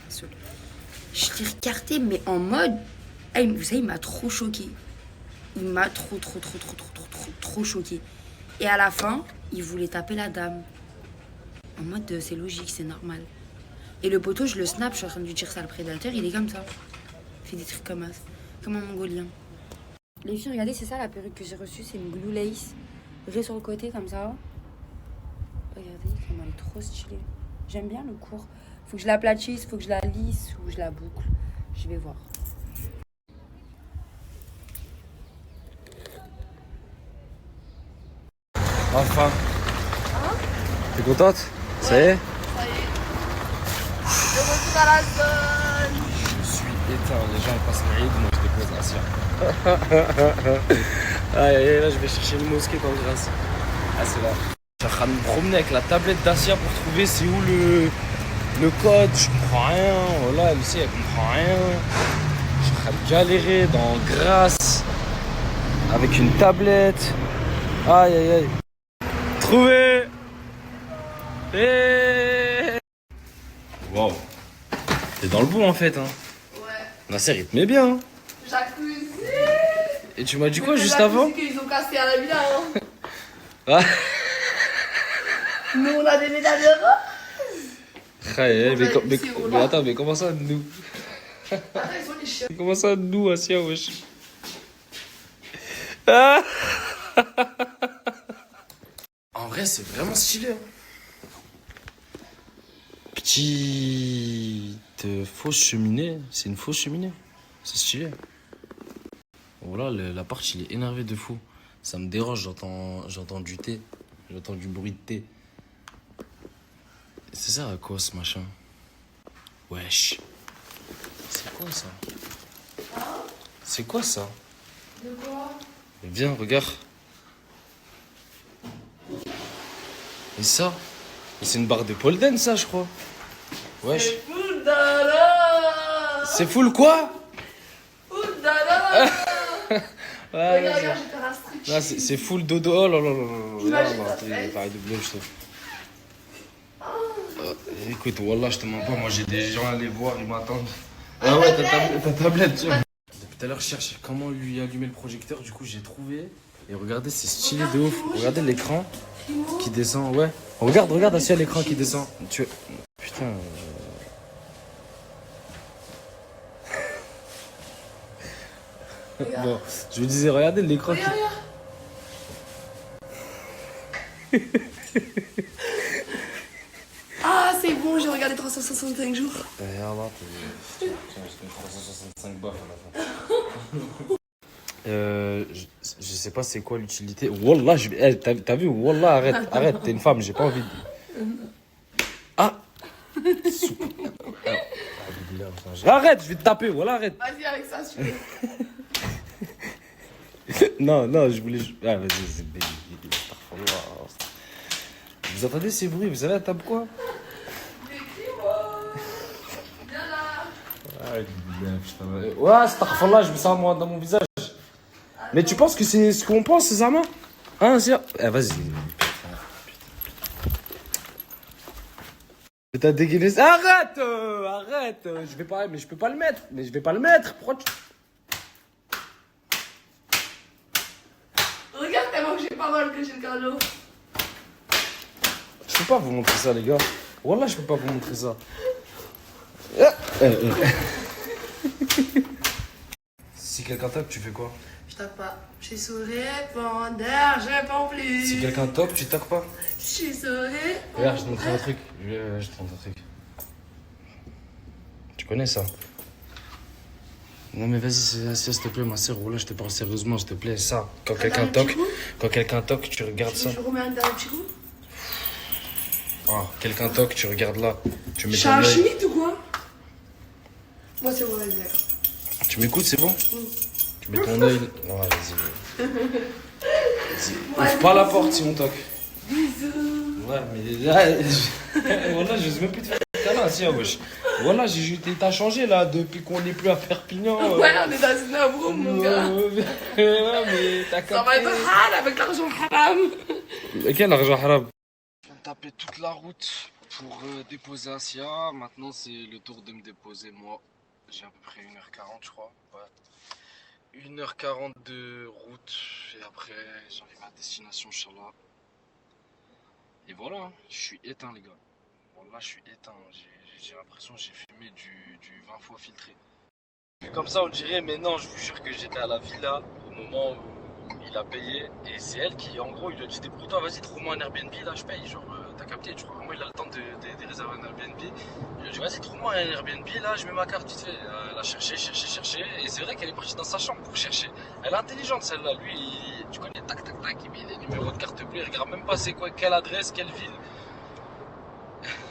Je l'ai regardé, mais en mode... vous savez, il m'a trop choqué. Il m'a trop choqué. Et à la fin, il voulait taper la dame. En mode, c'est logique, c'est normal. Et le poteau, je le snap, je suis en train de lui dire ça, le prédateur, il est comme ça. Il fait des trucs comme ça, comme un mongolien. Les filles, regardez, c'est ça la perruque que j'ai reçue, c'est une glue lace. J'ai sur le côté comme ça. Regardez, comment elle est trop stylée. J'aime bien le court. Faut que je l'aplatisse, faut que je la lisse ou je la boucle. Je vais voir. Enfin. T'es contente? Ça y est? Ça y est. De retour à la zone. Je suis éteint. Les gens ils passent l'Aïd, moi je dépose Assia. Aïe, là je vais chercher une mosquée comme grâce. Ah, c'est là. Je suis en train de me promener avec la tablette d'Assia pour trouver c'est où le code. Je comprends rien. Voilà, elle aussi elle comprend rien. Je suis en train de galérer dans Grasse avec une tablette. Aïe aïe aïe. Trouvé. Wow. T'es dans le bon en fait. Hein. Ouais. Nasser, il te met bien. Hein. Jacuzzi. Et tu m'as dit quoi Mais juste le avant? jacuzzi qu'ils ont cassé à la villa. Hein. Ah. Nous, on a des médailles d'or. Ouais, mais attends, mais comment ça nous? Attends, ils sont les chiens. Comment ça nous, Asia, wesh? Ah. En vrai, c'est vraiment stylé. Hein. Petite fausse cheminée. C'est une fausse cheminée. C'est stylé. Voilà, l'appart, il est énervé de fou. Ça me dérange, j'entends du thé. J'entends du bruit de thé. C'est ça à quoi ce machin? Wesh. C'est quoi ça? C'est quoi ça? De quoi? Mais viens, regarde. Et ça? C'est une barre de pole dance, ça, je crois. Wesh. C'est full dada. C'est full quoi? Full dada. Ouais, regarde, j'ai fait un stretch. là, c'est full dodo. Oh là là là là. Imagine Là, ta tête. pareil de bleu, je trouve. Écoute, Wallah, je te mens pas, moi j'ai des gens à aller voir, ils m'attendent. Ah ouais, ta tablette, tu vois. Depuis tout à l'heure, je cherche comment lui allumer le projecteur, du coup j'ai trouvé. Et regardez, c'est stylé de ouf. Regardez l'écran qui descend, ouais. Regarde assis à l'écran qui descend. Putain. Bon, je lui disais, regardez l'écran qui... Ah, c'est bon, j'ai regardé 365 jours. Regarde, tiens, je te mets 365 baffes à la fin. Je sais pas c'est quoi l'utilité. Wallah, t'as vu, Wallah, arrête, t'es une femme, j'ai pas envie de... Ah. Arrête, je vais te taper, voilà, arrête. Vas-y avec ça, si tu veux. Non, je voulais... Ah, vas-y, c'est... Vous entendez ces bruits, vous savez, elle tape quoi? Ouais, astaghfirullah, je mets ça moi dans mon visage. Mais tu penses que c'est ce qu'on pense, Zama? Hein, c'est... Eh, vas-y. T'as dégainé... Arrête, je vais pas... Mais je peux pas le mettre. Mais je vais pas le mettre. Pourquoi tu... Regarde tellement que j'ai pas mal que j'ai le cadeau. Je peux pas vous montrer ça, les gars. Wallah, je peux pas vous montrer ça. Si quelqu'un tape, tu fais quoi? Je tape pas. Je suis sous répondeur, je réponds plus. Si quelqu'un tape, tu tapes pas? Je suis sous répondeur. Regarde, je te montre un truc. Je te montre un truc. Tu connais ça? Non mais vas-y, s'il te plaît, ma sœur, voilà, je te parle sérieusement, s'il te plaît, ça. Quand quelqu'un toque, tu regardes ça. Je remets un dernier petit coup. Ah, quelqu'un toque, tu regardes là. Tu mets Je suis ton un œil. chimiste ou quoi? Moi c'est bon, vas-y, d'accord. Tu m'écoutes, c'est bon? Tu mets ton œil. Non, vas-y. Ouvre pas la porte si on toque. Bisous. Ouais, mais là, voilà, je sais même plus te faire le câlin, si, wesh. Voilà, t'as changé là depuis qu'on n'est plus à Perpignan. Ouais, on est dans une abroum, mon gars. Ouais, mais t'as capté. Ça va être hard avec l'argent haram. Quel argent haram? Je viens de taper toute la route pour déposer Asia. Maintenant, c'est le tour de me déposer moi. J'ai à peu près 1h40, je crois. Ouais. 1h40 de route. Et après, j'arrive à destination, Inch'Allah. Et voilà, je suis éteint, les gars. Voilà, je suis éteint. J'ai l'impression que j'ai fumé du 20 fois filtré. Comme ça, on dirait, mais non, je vous jure que j'étais à la villa au moment où il a payé. Et c'est elle qui, en gros, il lui a dit débrouille-toi, vas-y, trouve-moi un Airbnb, là, je paye. Genre, t'as capté, tu crois, moi, il a le temps de réserver un Airbnb. Il lui a dit, vas-y, trouve-moi un Airbnb, là, je mets ma carte, vite fait. Elle a cherché. Et c'est vrai qu'elle est partie dans sa chambre pour chercher. Elle est intelligente, celle-là. Lui, tu connais, tac, il met les numéros de carte bleue, il regarde même pas c'est quoi, quelle adresse, quelle ville.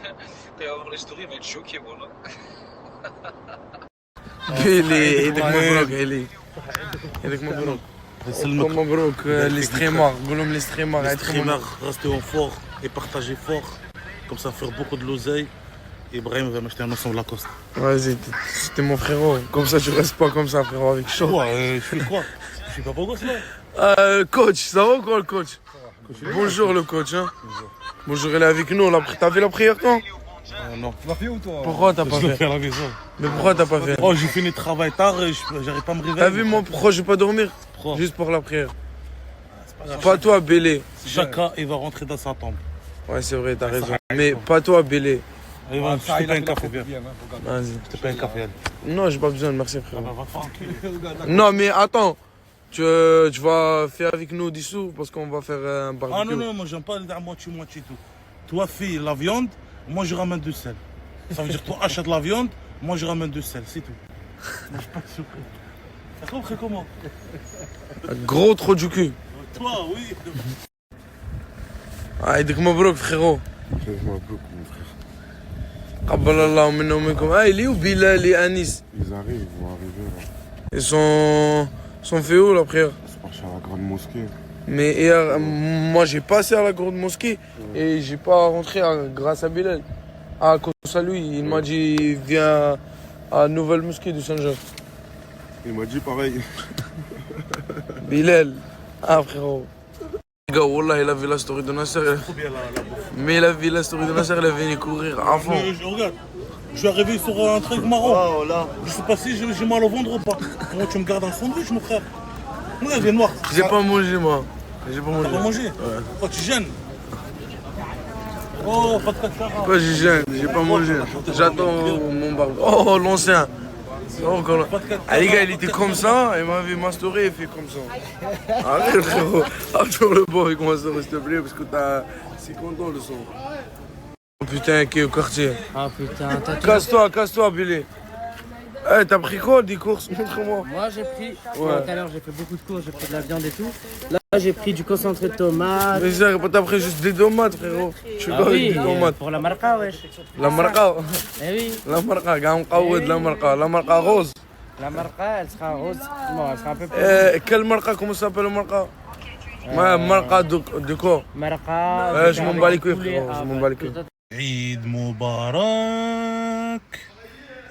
Quand il va voir les stories, il va être choqué, voilà. بيلي يدك مبروك علي يدك مبروك مبروك لي ستريمر قول لهم لي ستريمر Les streamers, restez fort et partagez fort. Comme ça, faire beaucoup de l'oseille. Et Ibrahim va m'acheter un ensemble Lacoste. Vas-y, t'es mon frérot. Comme ça, tu restes pas comme ça, frérot, avec chaud. Je fais quoi? Je suis pas beau gosse là. Coach, ça va ou quoi, le coach? Bonjour, le coach. Hein. Bonjour, il est avec nous. T'as vu la prière, toi? Non. Tu l'as fait où toi? Pourquoi t'as pas Je l'ai fait fait à la maison. Mais pourquoi t'as pas fait? Oh, j'ai fini le travail tard et j'arrive pas à me réveiller. T'as vu moi pourquoi je vais pas dormir? Juste pour la prière. Pas toi, Bélé. Chacun, il va rentrer dans sa tombe. Ouais, c'est vrai, t'as raison. Mais pas toi, Bélé. Je te paye un café, viens. Vas-y. Je te paye un café, allez. Non, j'ai pas besoin, merci frère. Va te faire enculer. Non, mais attends. Tu vas faire avec nous des sous parce qu'on va faire un barbecue. Ah non, non, moi j'aime pas les moitié-moitié tout. Toi, fais la viande, moi je ramène du sel. Ça veut dire toi achètes la viande, moi je ramène du sel, c'est tout. Moi je suis pas surpris. T'as compris comment? Gros trou du cul. Toi, oui. Ah, Aïdik Mabrouk, frérot. Mabrouk, mon frère. Qabbalallah minna wa minkum. Ah, il est où Bilal et Anis? Ils arrivent, ils vont arriver là. Ils sont fait où la prière? Ils sont partis à la grande mosquée. Mais hier, moi j'ai passé à la grande mosquée et j'ai pas rentré grâce à Bilal. À cause de lui, il m'a dit viens à la nouvelle mosquée de Saint-Jacques. Il m'a dit pareil. Bilal, ah frérot. Les gars, wallah, il a vu la story de Nasser. Mais il a vu la story de Nasser, il est venu courir à fond. Regarde, je suis arrivé sur un truc marron. Oh, là. Je sais pas si j'ai mal au ventre ou pas. Moi, tu me gardes un sandwich, mon frère. Regarde, il est noir. J'ai pas mangé, moi. J'ai pas mangé. T'as pas mangé? Ouais. Oh, tu gênes? Oh, pas de cacara. Pourquoi je gêne? J'ai pas mangé. J'attends mon barbecue. Oh, l'ancien. Oh, ah, les gars, il était comme ça, il m'a vu ma story, il fait comme ça. Arrête, frérot. Attends le bon avec ma story, s'il te plaît, parce que t'as 50 ans le son. Oh putain, qui est au quartier. Ah putain, t'as tout. Casse-toi, Billy. Eh, t'as pris quoi des courses? Montre-moi. Moi j'ai pris, Ouais. tout à l'heure j'ai fait beaucoup de courses, j'ai pris de la viande et tout. Là j'ai pris du concentré de tomate. Mais t'as pris juste des tomates, frérot. Tu Ah vois, oui, des tomates. pour la marca, wesh. La marca. Eh oui. La marca, gars, on قاود la marca. La marca rose. La marca, elle sera rose. Bon, elle sera un peu plus. Quelle marca? Comment ça s'appelle la marca? Ouais, marca de quoi? Marca. Je m'en bats les couilles, frérot. Je m'en bats les couilles. Eid Moubarak.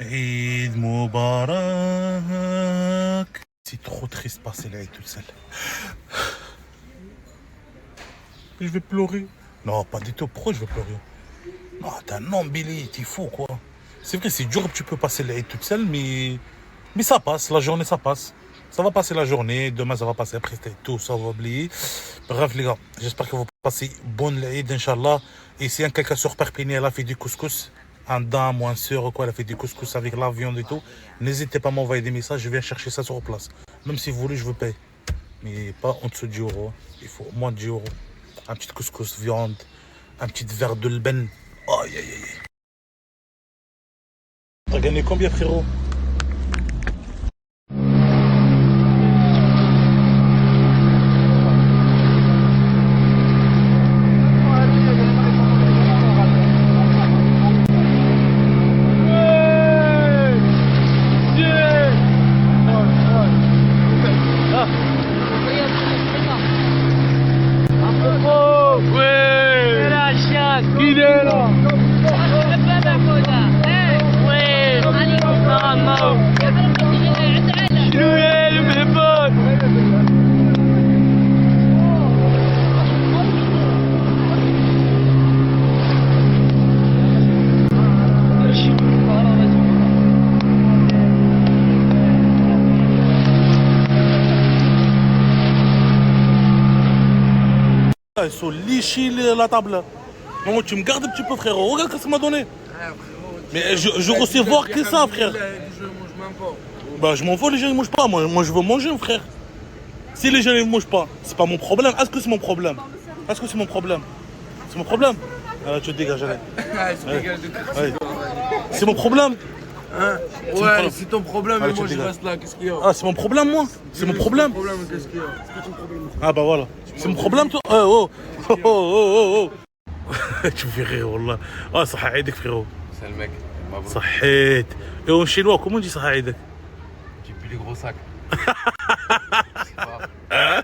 Eid Moubarak. C'est trop triste passer l'Aïd toute seule. Je vais pleurer. Non, pas du tout. Pourquoi je vais pleurer? Non, t'es un homme, Billy, t'es fou quoi. C'est vrai, c'est dur que tu peux passer l'Aïd toute seule, mais ça passe. La journée, ça passe. Ça va passer la journée. Demain, ça va passer. Après, tout ça va oublier. Bref, les gars, j'espère que vous passez bonne l'Aïd, Inch'Allah. Et si un quelqu'un sur Perpignan, elle a fait du couscous, un dame ou un sœur ou quoi, elle a fait du couscous avec la viande et tout, n'hésitez pas à m'envoyer des messages, je viens chercher ça sur place. Même si vous voulez, je vous paye. Mais pas en dessous de 10 €. Il faut moins de 10 €. Un petit couscous viande, un petit verre de l'ben. Aïe, aïe, aïe. T'as gagné combien, frérot? Ils sont lichés la table. Non, tu me gardes un petit peu, frérot. Regarde ce que ça m'a donné. Mais je recevoir que ça, frère. Bah, je m'en fous, les gens ils mangent pas. Moi, je veux manger, frère. Si les gens ils mangent pas, c'est pas mon problème. Est-ce que c'est mon problème? Est-ce que c'est mon problème? C'est mon problème? Ah, tu te dégages, allez. Ouais. C'est mon problème? Hein? Ouais, c'est ton problème, mais moi je reste là, qu'est-ce qu'il y a? Ah, c'est mon problème, moi? C'est mon problème? Qu'est-ce qu'il y a? Ah, bah voilà. C'est mon problème, toi? Oh, oh, oh, oh, oh. Tu me fais rire, wallah. Ah, صح عيدك, frérot. C'est le mec. صحيت. Et en chinois, comment on dit صح عيدك? J'ai plus les gros sacs. Hein?